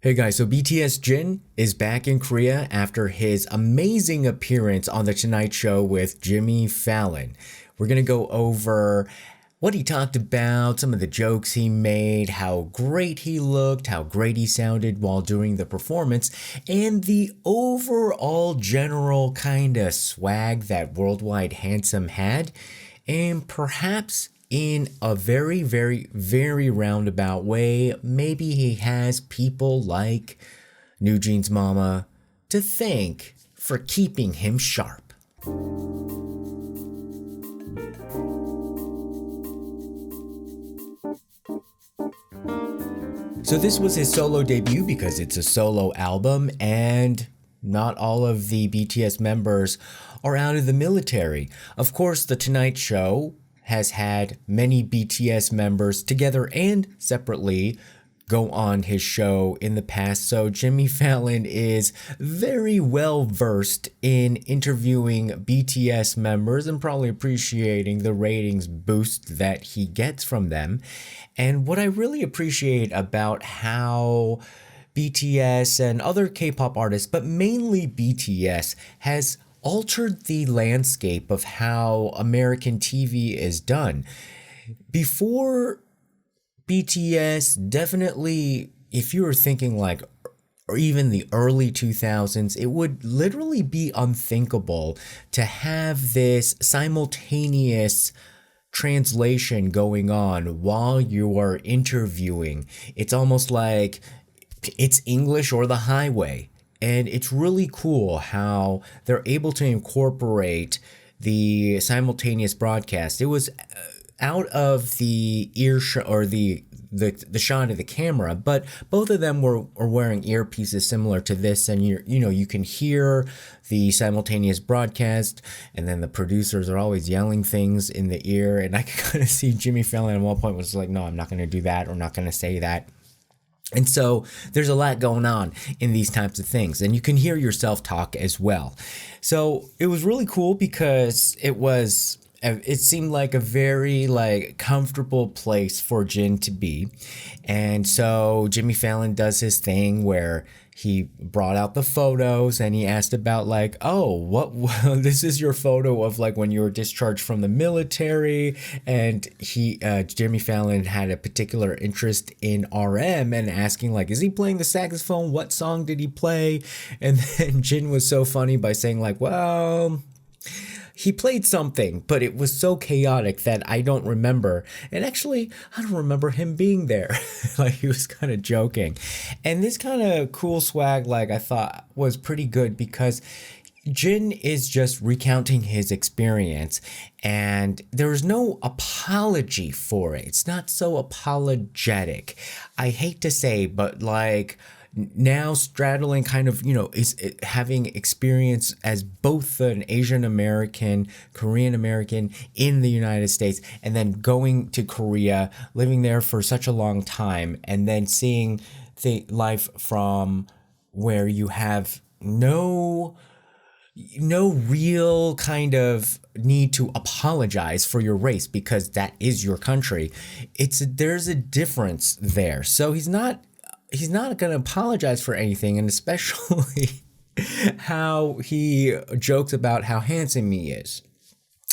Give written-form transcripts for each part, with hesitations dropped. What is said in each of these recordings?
Hey guys, so BTS JIN is back in Korea after his amazing appearance on The Tonight Show with Jimmy Fallon. We're going to go over what he talked about, some of the jokes he made, how great he looked, how great he sounded while doing the performance, and the overall general kind of swag that Worldwide Handsome had, and perhaps in a very, very, very roundabout way, maybe he has people like New Jeans Mama to thank for keeping him sharp. So this was his solo debut because it's a solo album and not all of the BTS members are out of the military. Of course, The Tonight Show has had many BTS members together and separately go on his show in the past, so Jimmy Fallon is very well versed in interviewing BTS members and probably appreciating the ratings boost that he gets from them. And what I really appreciate about how BTS and other K-pop artists, but mainly BTS, has altered the landscape of how American TV is done. Before BTS, definitely, if you were thinking like, or even the early 2000s, it would literally be unthinkable to have this simultaneous translation going on while you are interviewing. It's almost like it's English or the highway. And it's really cool how they're able to incorporate the simultaneous broadcast. It was out of the earshot or the shot of the camera, but both of them were wearing earpieces similar to this, and you can hear the simultaneous broadcast, and then the producers are always yelling things in the ear, and I can kind of see Jimmy Fallon at one point was like, no, I'm not going to do that, or not going to say that. And so there's a lot going on in these types of things, and you can hear yourself talk as well. So it was really cool because it seemed like a very comfortable place for Jin to be. And so Jimmy Fallon does his thing where he brought out the photos and he asked about this is your photo of when you were discharged from the military. And Jimmy Fallon had a particular interest in RM and asking is he playing the saxophone? What song did he play? And then Jin was so funny by saying he played something, but it was so chaotic that I don't remember. And actually, I don't remember him being there. He was kind of joking. And this kind of cool swag, I thought was pretty good because Jin is just recounting his experience and there is no apology for it. It's not so apologetic. I hate to say, but now straddling is having experience as both an Asian American, Korean American in the United States, and then going to Korea, living there for such a long time, and then seeing the life from where you have no real kind of need to apologize for your race because that is your country. There's a difference there. So he's not going to apologize for anything, and especially how he jokes about how handsome he is.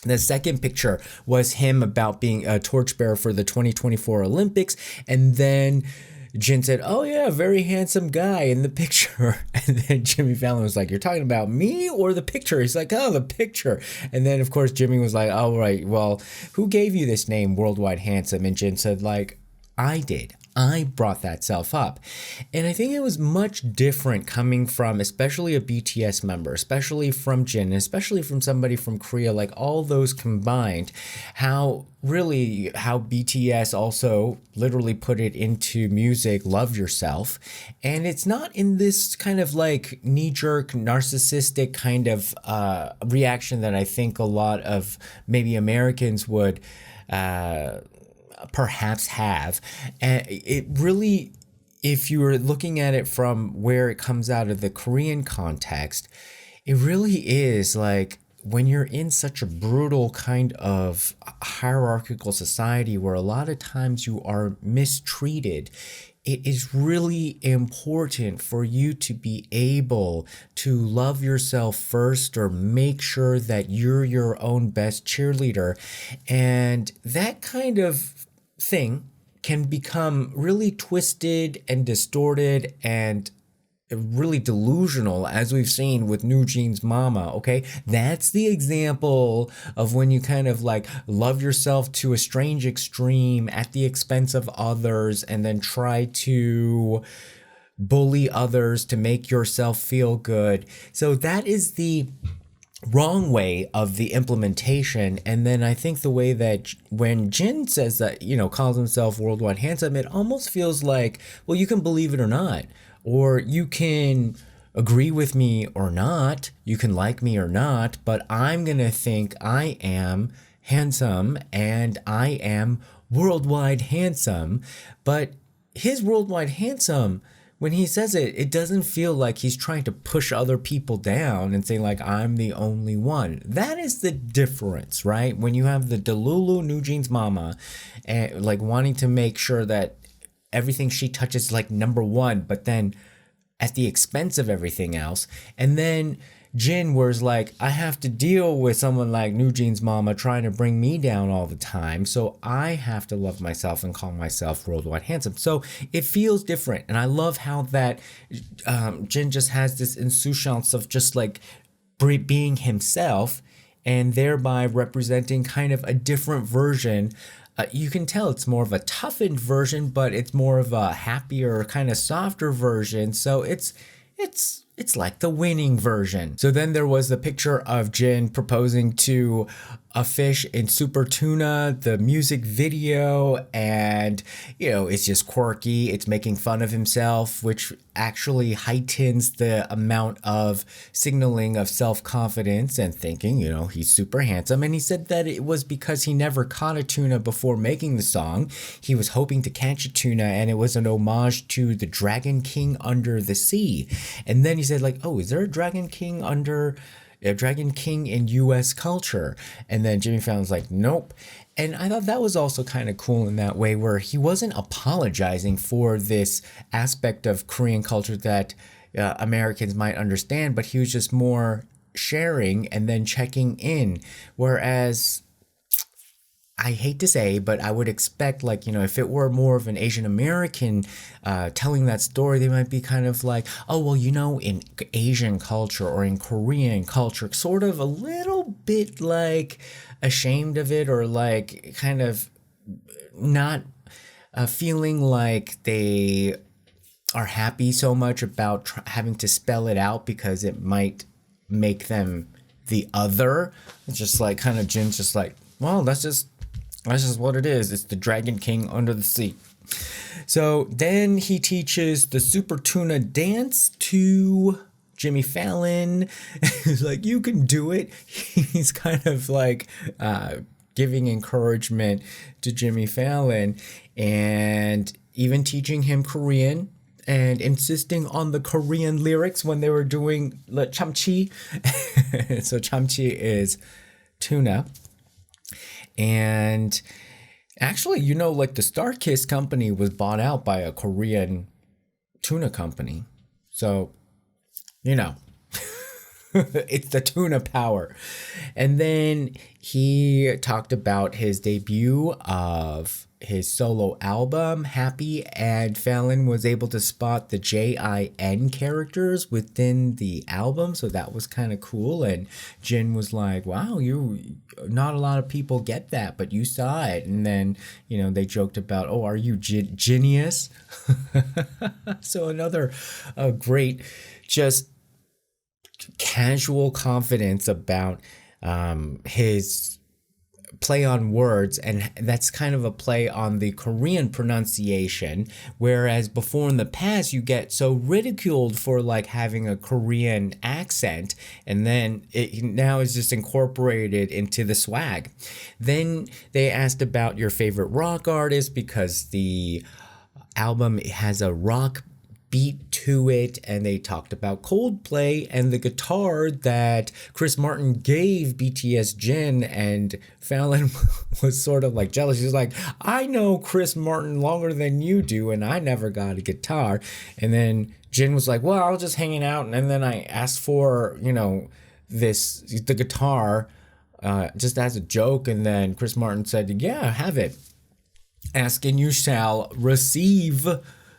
The second picture was him about being a torchbearer for the 2024 Olympics, and then Jin said, "Oh yeah, very handsome guy in the picture." And then Jimmy Fallon was like, "You're talking about me or the picture?" He's like, "Oh, the picture." And then of course Jimmy was like, "Oh right, well, who gave you this name, Worldwide Handsome?" And Jin said I did. I brought that self up. And I think it was much different coming from especially a BTS member, especially from Jin, especially from somebody from Korea, all those combined, how BTS also literally put it into music, Love Yourself. And it's not in this kind of knee-jerk, narcissistic kind of reaction that I think a lot of maybe Americans would perhaps have. And it really, if you were looking at it from where it comes out of the Korean context, it really is when you're in such a brutal kind of hierarchical society where a lot of times you are mistreated, it is really important for you to be able to love yourself first, or make sure that you're your own best cheerleader. And that kind of thing can become really twisted and distorted and really delusional, as we've seen with New Jeans Mama. Okay, that's the example of when you kind of like love yourself to a strange extreme at the expense of others, and then try to bully others to make yourself feel good. So that is the wrong way of the implementation. And then I think the way that when Jin says that, calls himself worldwide handsome, it almost feels like, well, you can believe it or not, or you can agree with me or not, you can like me or not, but I'm gonna think I am handsome and I am worldwide handsome. But his worldwide handsome, when he says it, it doesn't feel like he's trying to push other people down and say like, I'm the only one. That is the difference, right? When you have the delulu New Jeans Mama, and like wanting to make sure that everything she touches is like number one, but then at the expense of everything else. And then Jin, was like, I have to deal with someone like New Jeans Mama trying to bring me down all the time, so I have to love myself and call myself worldwide handsome. So it feels different, and I love how that Jin just has this insouciance of just like being himself, and thereby representing kind of a different version. You can tell it's more of a toughened version, but it's more of a happier, kind of softer version. So it's like the winning version. So then there was the picture of Jin proposing to a fish in Super Tuna, the music video, and it's just quirky. It's making fun of himself, which actually heightens the amount of signaling of self-confidence and thinking, he's super handsome. And he said that it was because he never caught a tuna before making the song. He was hoping to catch a tuna, and it was an homage to the Dragon King under the sea. And then he said like, oh, is there a Dragon King in US culture? And then Jimmy Fallon's like, nope. And I thought that was also kind of cool in that way, where he wasn't apologizing for this aspect of Korean culture that Americans might understand, but he was just more sharing and then checking in. Whereas, I hate to say, but I would expect, like, if it were more of an Asian American telling that story, they might be kind of like, oh, well, in Asian culture or in Korean culture, sort of a little bit like ashamed of it, or like kind of not feeling like they are happy so much about having to spell it out because it might make them the other. It's just like kind of Jin's just like, well, that's just what it is. It's the Dragon King under the sea. So then he teaches the Super Tuna dance to Jimmy Fallon. He's like, you can do it. He's kind of like giving encouragement to Jimmy Fallon, and even teaching him Korean and insisting on the Korean lyrics when they were doing the chamchi. So chamchi is tuna. And actually, like the Star Kiss company was bought out by a Korean tuna company. So, it's the tuna power. And then he talked about his debut of his solo album, Happy, and Fallon was able to spot the JIN characters within the album, so that was kind of cool. And Jin was like, wow, not a lot of people get that, but you saw it. And then, they joked about, oh, are you genius? So another great, just casual confidence about his play on words, and that's kind of a play on the Korean pronunciation, whereas before in the past you get so ridiculed for like having a Korean accent, and then it now is just incorporated into the swag. Then they asked about your favorite rock artist, because the album has a rock beat to it, and they talked about Coldplay and the guitar that Chris Martin gave BTS JIN, and Fallon was sort of like jealous. He's like, I know Chris Martin longer than you do, and I never got a guitar. And then Jin was like, well, I was just hanging out, and then I asked for, the guitar just as a joke, and then Chris Martin said, yeah, have it. Ask and you shall receive.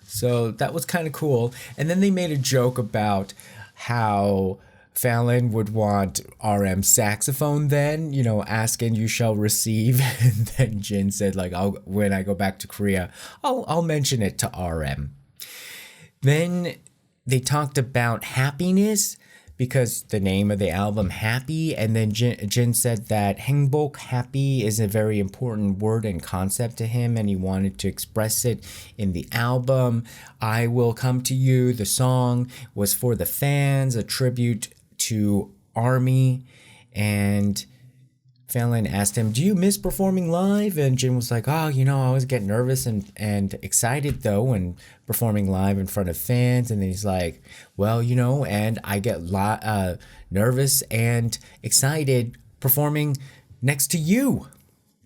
So that was kind of cool. And then they made a joke about how Fallon would want RM saxophone then, ask and you shall receive. And then Jin said, like, when I go back to Korea, I'll mention it to RM. Then they talked about happiness, because the name of the album, Happy, and then Jin said that 행복, happy, is a very important word and concept to him, and he wanted to express it in the album. I Will Come to You, the song, was for the fans, a tribute to ARMY, and Fallon asked him, do you miss performing live? And Jin was like, I always get nervous and excited though when performing live in front of fans. And then he's like, well, and I get nervous and excited performing next to you,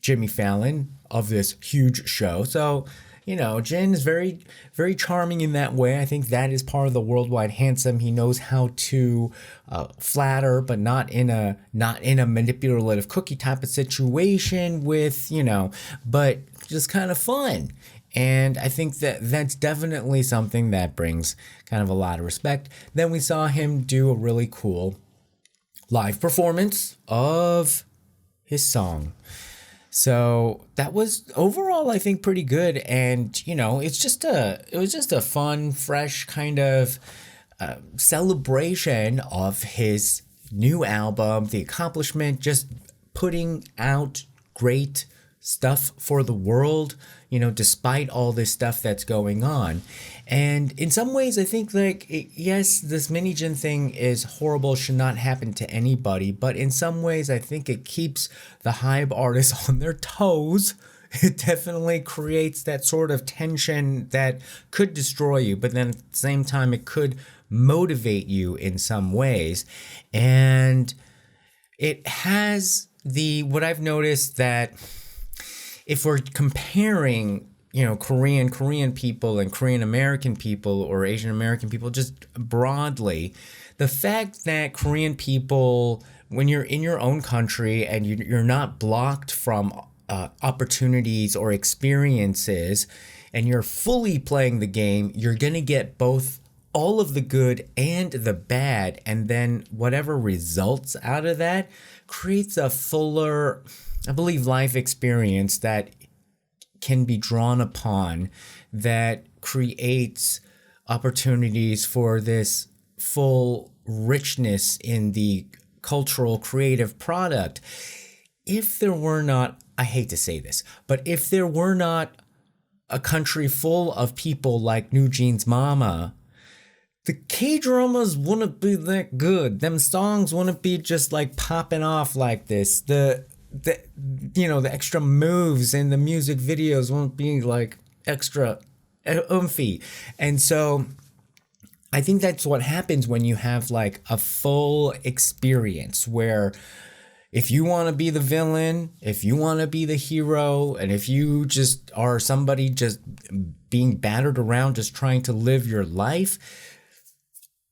Jimmy Fallon, of this huge show. So, Jin is very, very charming in that way. I think that is part of the worldwide handsome. He knows how to flatter, but not in a manipulative cookie type of situation with, but just kind of fun. And I think that's definitely something that brings kind of a lot of respect. Then we saw him do a really cool live performance of his song. So that was overall, I think, pretty good. And, it was just a fun, fresh kind of celebration of his new album, the accomplishment, just putting out great stuff for the world, despite all this stuff that's going on. And in some ways, I think yes, this mini Jin thing is horrible, should not happen to anybody. But in some ways, I think it keeps the HYBE artists on their toes. It definitely creates that sort of tension that could destroy you, but then at the same time, it could motivate you in some ways. And it has what I've noticed that if we're comparing Korean people and Korean American people or Asian American people, just broadly, the fact that Korean people, when you're in your own country and you're not blocked from opportunities or experiences, and you're fully playing the game, you're going to get both all of the good and the bad, and then whatever results out of that creates a fuller, I believe, life experience that can be drawn upon, that creates opportunities for this full richness in the cultural creative product. If there were not, I hate to say this, but if there were not a country full of people like New Jeans Mama, the K-dramas wouldn't be that good. Them songs wouldn't be just like popping off like this. The extra moves in the music videos won't be like extra oomphy. And so I think that's what happens when you have like a full experience where if you want to be the villain, if you want to be the hero, and if you just are somebody just being battered around, just trying to live your life,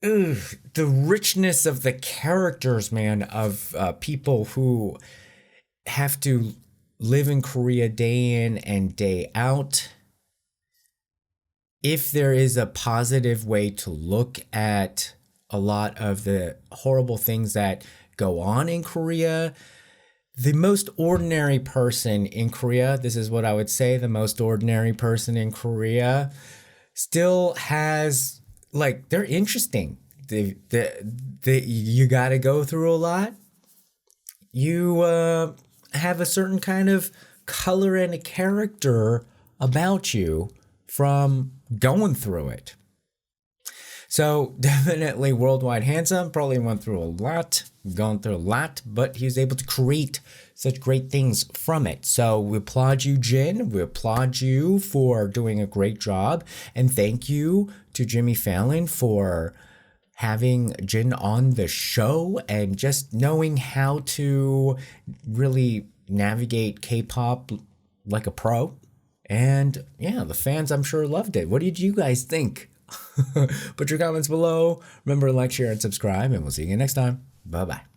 the richness of the characters, man, of people who have to live in Korea day in and day out. If there is a positive way to look at a lot of the horrible things that go on in Korea, the most ordinary person in Korea, this is what I would say, the most ordinary person in Korea still has, like, they're interesting. You got to go through a lot. You have a certain kind of color and a character about you from going through it. So definitely worldwide handsome, probably went through a lot. gone through a lot, but he was able to create such great things from it. So we applaud you, Jin. We applaud you for doing a great job. And thank you to Jimmy Fallon for having Jin on the show and just knowing how to really navigate K-pop like a pro. And yeah, the fans, I'm sure, loved it. What did you guys think? Put your comments below. Remember to like, share, and subscribe, and we'll see you again next time. Bye-bye.